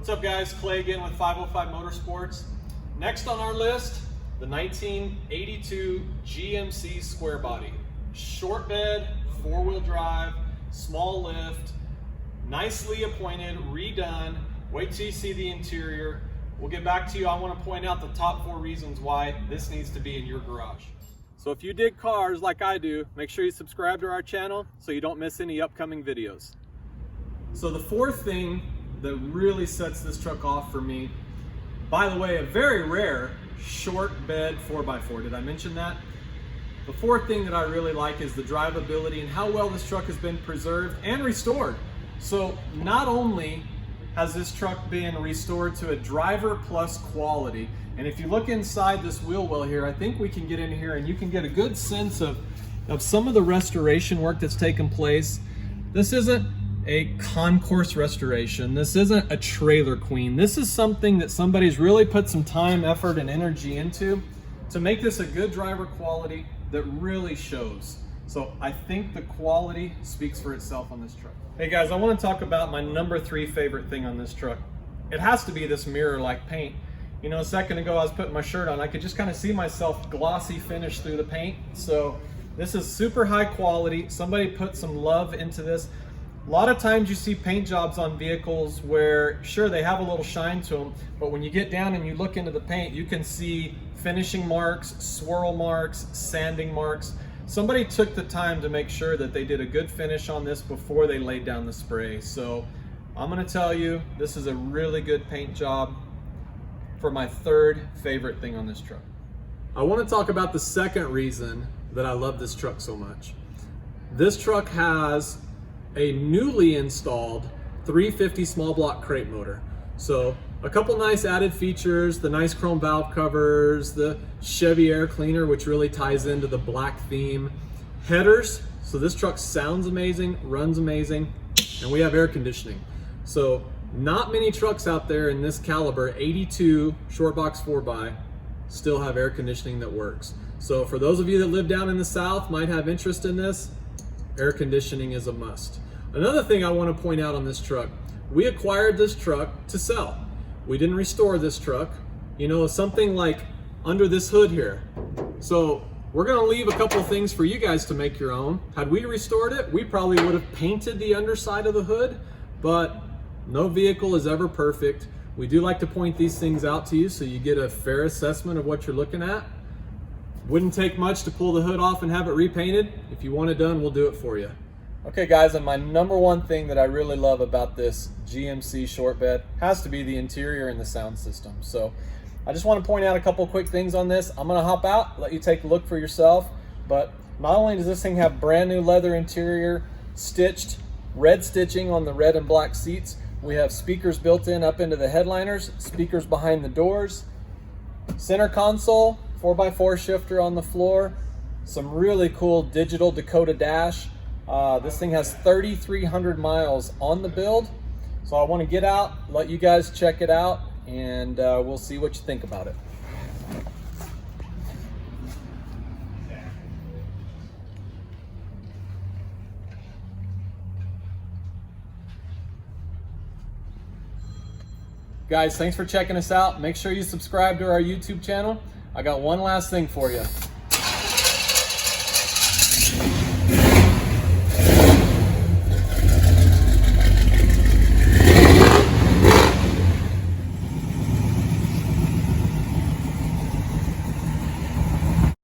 What's up guys, Clay again with 505 Motorsports. Next on our list, the 1982 GMC square body. Short bed, four-wheel drive, small lift, nicely appointed, redone. Wait till you see the interior. We'll get back to you. I want to point out the top 4 reasons why this needs to be in your garage. So if you dig cars like I do, make sure you subscribe to our channel so you don't miss any upcoming videos. So the fourth thing that really sets this truck off for me, by the way, a very rare short bed 4x4. Did I mention that? The fourth thing that I really like is the drivability and how well this truck has been preserved and restored. So not only has this truck been restored to a driver plus quality, and if you look inside this wheel well here, I think we can get in here and you can get a good sense of some of the restoration work that's taken place. This isn't a concourse restoration. This isn't a trailer queen. This is something that somebody's really put some time, effort, and energy into to make this a good driver quality that really shows. So I think the quality speaks for itself on this truck. Hey guys, I want to talk about my number 3 favorite thing on this truck. It has to be this mirror-like paint. You know, a second ago I was putting my shirt on, I could just kind of see myself glossy finish through the paint. So this is super high quality. Somebody put some love into this. A lot of times you see paint jobs on vehicles where, sure, they have a little shine to them, but when you get down and you look into the paint, you can see finishing marks, swirl marks, sanding marks. Somebody took the time to make sure that they did a good finish on this before they laid down the spray. So I'm gonna tell you, this is a really good paint job for my 3rd favorite thing on this truck. I wanna talk about the second reason that I love this truck so much. This truck has a newly installed 350 small block crate motor. So a couple nice added features, the nice chrome valve covers, the Chevy air cleaner, which really ties into the black theme. Headers, so this truck sounds amazing, runs amazing, and we have air conditioning. So not many trucks out there in this caliber, 82 short box 4x, still have air conditioning that works. So for those of you that live down in the South, might have interest in this, air conditioning is a must. Another thing I want to point out on this truck, we acquired this truck to sell. We didn't restore this truck. You know, something like under this hood here. So we're going to leave a couple things for you guys to make your own. Had we restored it, we probably would have painted the underside of the hood, but no vehicle is ever perfect. We do like to point these things out to you so you get a fair assessment of what you're looking at. Wouldn't take much to pull the hood off and have it repainted. If you want it done, we'll do it for you. Okay guys, and my number 1 thing that I really love about this GMC short bed has to be the interior and the sound system. So I just want to point out a couple quick things on this. I'm going to hop out, let you take a look for yourself. But not only does this thing have brand new leather interior, stitched, red stitching on the red and black seats, we have speakers built in up into the headliners, speakers behind the doors, center console, 4x4 shifter on the floor, some really cool digital Dakota dash. This thing has 3,300 miles on the build. So I want to get out, let you guys check it out, and we'll see what you think about it. Guys, thanks for checking us out. Make sure you subscribe to our YouTube channel. I got one last thing for you.